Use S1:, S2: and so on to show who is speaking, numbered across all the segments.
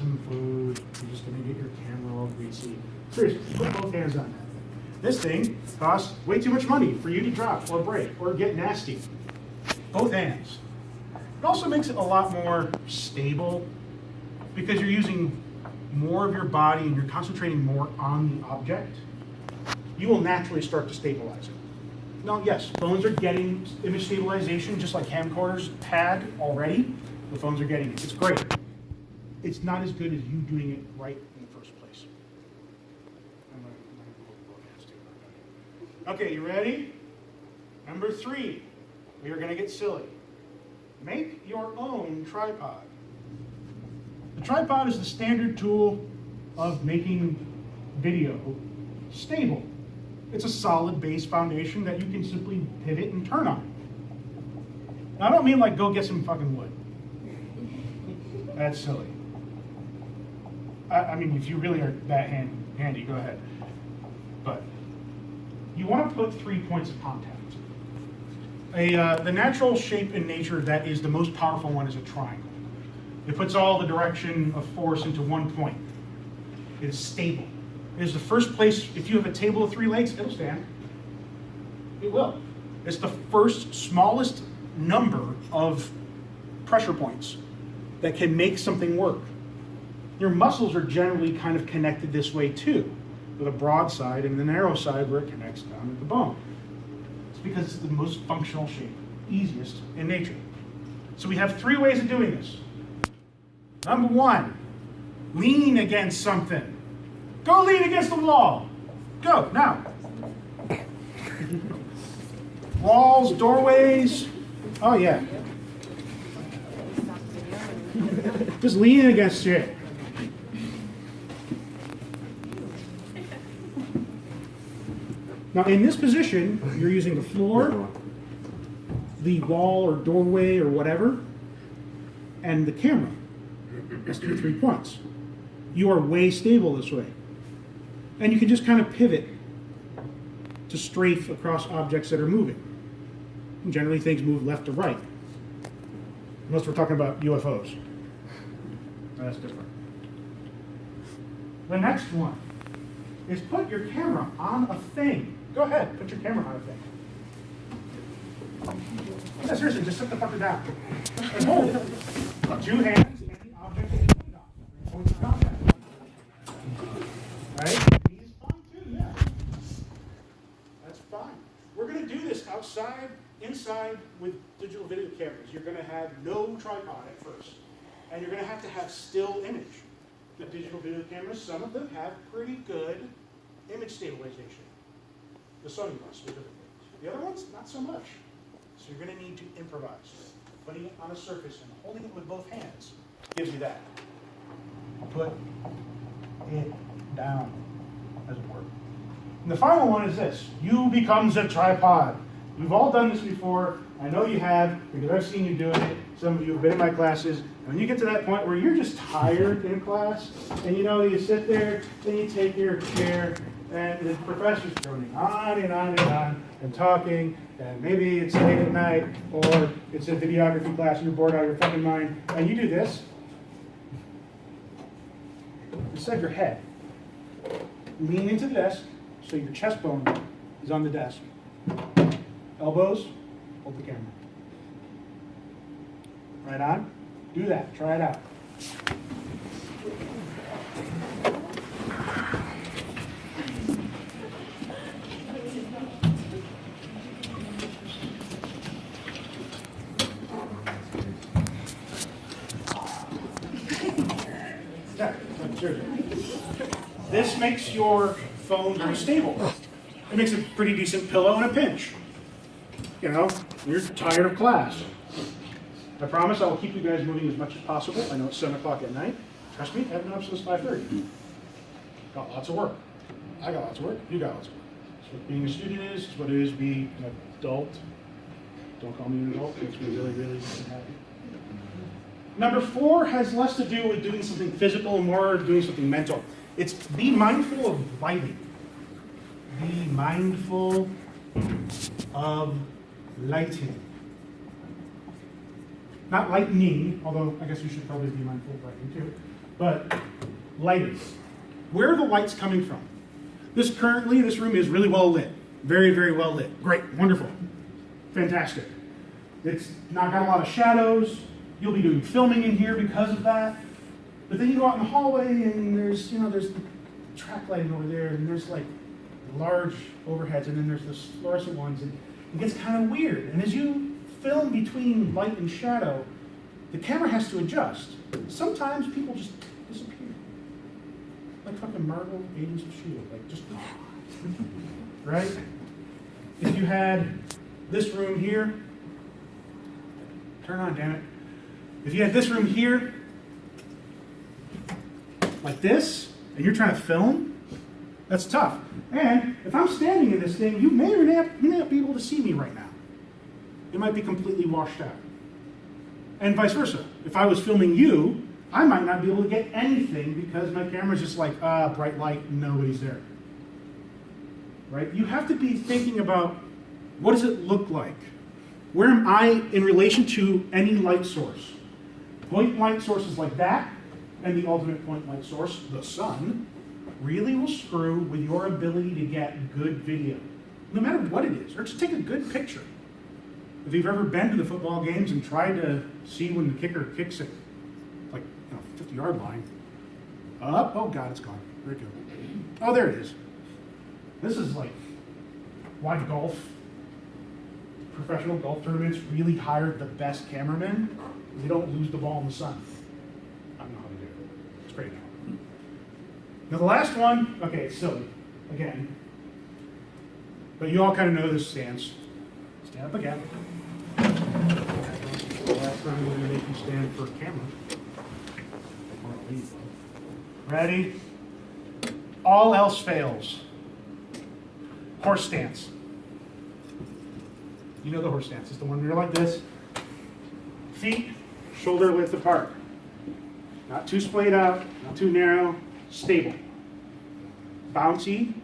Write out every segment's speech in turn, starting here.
S1: some food. You're just gonna get your camera all greasy. Seriously, put both hands on that. This thing costs way too much money for you to drop or break or get nasty. Both hands. It also makes it a lot more stable because you're using more of your body and you're concentrating more on the object. You will naturally start to stabilize it. Now, yes, phones are getting image stabilization just like camcorders had already. The phones are getting it. It's great. It's not as good as you doing it right in the first place. Okay, you ready? Number 3, we are going to get silly. Make your own tripod. The tripod is the standard tool of making video stable. It's a solid base foundation that you can simply pivot and turn on. Now, I don't mean like go get some fucking wood. That's silly. I mean, if you really are that handy, go ahead. But you want to put 3 points of contact. The natural shape in nature that is the most powerful one is a triangle. It puts all the direction of force into one point. It is stable. It is the first place, if you have a table of 3 legs, it'll stand. It will. It's the first smallest number of pressure points that can make something work. Your muscles are generally kind of connected this way too, with a broad side and the narrow side where it connects down at the bone. It's because it's the most functional shape, easiest in nature. So we have 3 ways of doing this. Number 1, lean against something. Go lean against the wall. Go, now. Walls, doorways. Oh yeah. Just lean against shit. Now in this position, you're using the floor, the wall or doorway or whatever, and the camera. That's your 3 points. You are way stable this way. And you can just kind of pivot to strafe across objects that are moving. And generally things move left to right. Unless we're talking about UFOs. That's different. The next one is put your camera on a thing. Go ahead, put your camera on a thing. Yeah, seriously, just sit the fucker down. And hold it. 2 hands and the object is put on. Points of contact. Right? He's fine too, yeah. That's fine. We're going to do this outside, inside with digital video cameras. You're going to have no tripod at first. And you're going to have still image. The digital video cameras, some of them have pretty good image stabilization. The Sony ones specifically. The other ones, not so much. So you're going to need to improvise. Putting it on a surface and holding it with both hands gives you that. Put it down, as it were. And the final one is this. You becomes a tripod. We've all done this before. I know you have, because I've seen you doing it. Some of you have been in my classes. And when you get to that point where you're just tired in class, and you sit there, and you take your chair, and the professor's going on and on and on, and talking, and maybe it's late at night, or it's a videography class, and you're bored out of your fucking mind, and you do this. Instead of your head, lean into the desk, so your chest bone is on the desk. Elbows, hold the camera. Right on? Do that. Try it out. This makes your phone very stable. It makes a pretty decent pillow in a pinch. You're tired of class. I promise I will keep you guys moving as much as possible. I know it's 7 o'clock at night. Trust me, I've been up since 5:30. Got lots of work. I got lots of work. You got lots of work. That's what being a student is. It's what it is to be an adult. Don't call me an adult. It makes me really, really happy. Number 4 has less to do with doing something physical and more doing something mental. It's be mindful of lighting. Be mindful of lighting. Not lightning, although I guess you should probably be mindful of lighting too. But lighting. Where are the lights coming from? This room is really well lit. Very, very well lit. Great, wonderful, fantastic. It's not got a lot of shadows. You'll be doing filming in here because of that. But then you go out in the hallway and there's the track lighting over there, and there's like large overheads, and then there's the fluorescent ones, and it gets kind of weird. And as you film between light and shadow, the camera has to adjust. Sometimes people just disappear. Like fucking Marvel Agents of S.H.I.E.L.D., like just right? If you had this room here, turn on, damn it. If you had this room here, like this, and you're trying to film, that's tough. And if I'm standing in this thing, you may or may not be able to see me right now. It might be completely washed out. And vice versa. If I was filming you, I might not be able to get anything because my camera's just like, bright light, nobody's there. Right? You have to be thinking about, what does it look like? Where am I in relation to any light source? Point light sources like that, and the ultimate point light source, the sun, really will screw with your ability to get good video. No matter what it is, or just take a good picture. If you've ever been to the football games and tried to see when the kicker kicks it, like 50-yard line, up, oh God, it's gone. Where'd it go? Oh, there it is. This is like why golf, professional golf tournaments really hired the best cameramen. They don't lose the ball in the sun. I don't know how to do it. It's great. Now the last one, okay, it's silly, again. But you all kind of know this stance. Stand up again. Last time I'm going to make you stand for camera. Ready? All else fails. Horse stance. You know the horse stance. It's the one where you're like this. Feet, shoulder width apart. Not too splayed out, not too narrow, stable. Bouncy.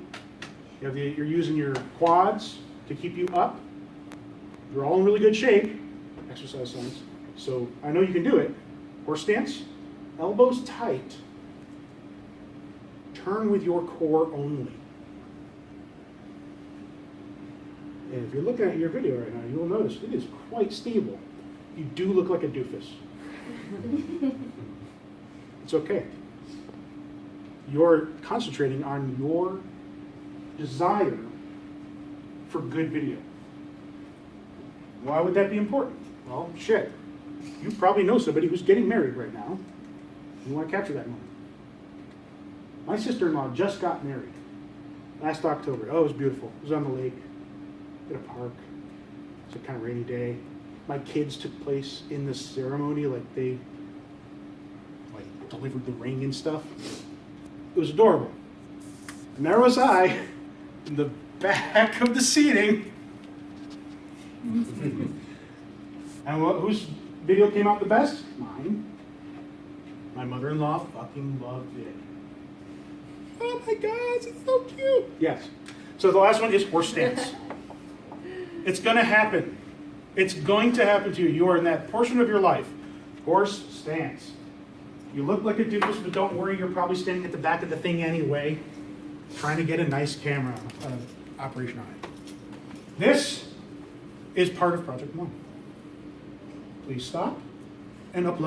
S1: You're using your quads to keep you up. You're all in really good shape, exercise science. So I know you can do it. Horse stance, elbows tight. Turn with your core only. And if you're looking at your video right now, you will notice it is quite stable. You do look like a doofus. It's okay. You're concentrating on your desire for good video. Why would that be important? Well, shit. You probably know somebody who's getting married right now. You want to capture that moment. My sister-in-law just got married last October. Oh, it was beautiful. It was on the lake, at a park. It was a kind of rainy day. My kids took place in the ceremony, like they delivered the ring and stuff. It was adorable. And there was I in the back of the seating. And whose video came out the best? Mine. My mother-in-law fucking loved it. Oh my gosh, it's so cute. Yes. So the last one is horse stance. It's going to happen. It's going to happen to you. You are in that portion of your life. Horse stance. You look like a doofus, but don't worry, you're probably standing at the back of the thing anyway, trying to get a nice camera operation on it. This is part of Project 1. Please stop and upload.